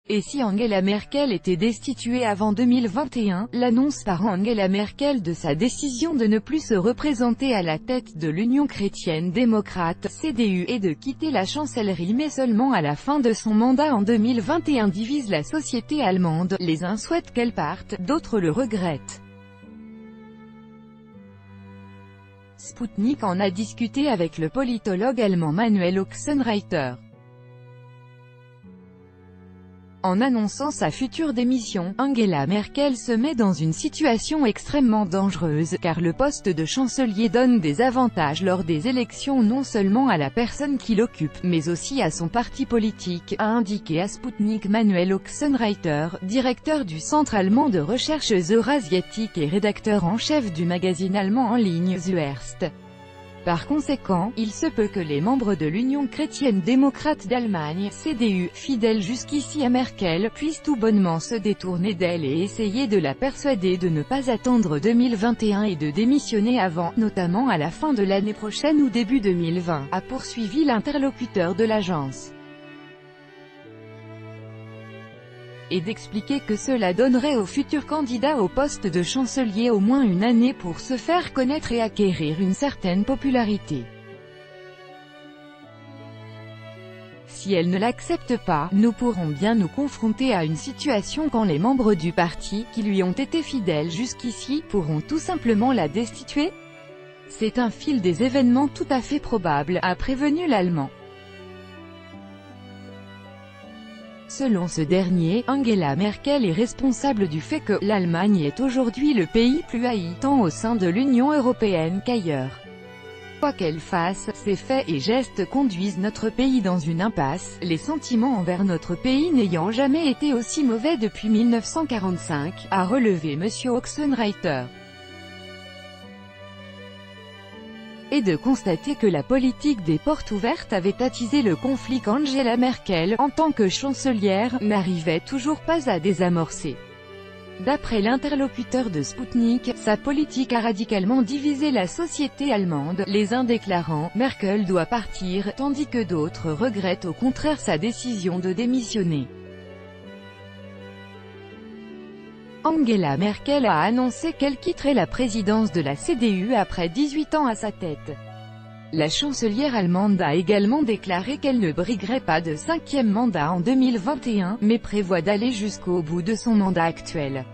Et si Angela Merkel était destituée avant 2021, l'annonce par Angela Merkel de sa décision de ne plus se représenter à la tête de l'Union chrétienne démocrate, CDU, et de quitter la chancellerie mais seulement à la fin de son mandat en 2021 divise la société allemande. Les uns souhaitent qu'elle parte, d'autres le regrettent. Sputnik en a discuté avec le politologue allemand Manuel Oxenreiter. En annonçant sa future démission, Angela Merkel se met dans une situation extrêmement dangereuse, car le poste de chancelier donne des avantages lors des élections non seulement à la personne qui l'occupe, mais aussi à son parti politique, a indiqué à Sputnik Manuel Oxenreiter, directeur du Centre allemand de recherche eurasiatique et rédacteur en chef du magazine allemand en ligne Zuerst. Par conséquent, il se peut que les membres de l'Union chrétienne démocrate d'Allemagne, CDU, fidèles jusqu'ici à Merkel, puissent tout bonnement se détourner d'elle et essayer de la persuader de ne pas attendre 2021 et de démissionner avant, notamment à la fin de l'année prochaine ou début 2020, a poursuivi l'interlocuteur de l'agence. Et d'expliquer que cela donnerait au futur candidat au poste de chancelier au moins une année pour se faire connaître et acquérir une certaine popularité. Si elle ne l'accepte pas, nous pourrons bien nous confronter à une situation quand les membres du parti, qui lui ont été fidèles jusqu'ici, pourront tout simplement la destituer. C'est un fil des événements tout à fait probable, a prévenu l'Allemand. Selon ce dernier, Angela Merkel est responsable du fait que l'Allemagne est aujourd'hui le pays plus haï, tant au sein de l'Union européenne qu'ailleurs. Quoi qu'elle fasse, ses faits et gestes conduisent notre pays dans une impasse, les sentiments envers notre pays n'ayant jamais été aussi mauvais depuis 1945, a relevé M. Oxenreiter. Et de constater que la politique des portes ouvertes avait attisé le conflit qu'Angela Merkel, en tant que chancelière, n'arrivait toujours pas à désamorcer. D'après l'interlocuteur de Sputnik, sa politique a radicalement divisé la société allemande, les uns déclarant « Merkel doit partir », tandis que d'autres regrettent au contraire sa décision de démissionner. Angela Merkel a annoncé qu'elle quitterait la présidence de la CDU après 18 ans à sa tête. La chancelière allemande a également déclaré qu'elle ne briguerait pas de 5e mandat en 2021, mais prévoit d'aller jusqu'au bout de son mandat actuel.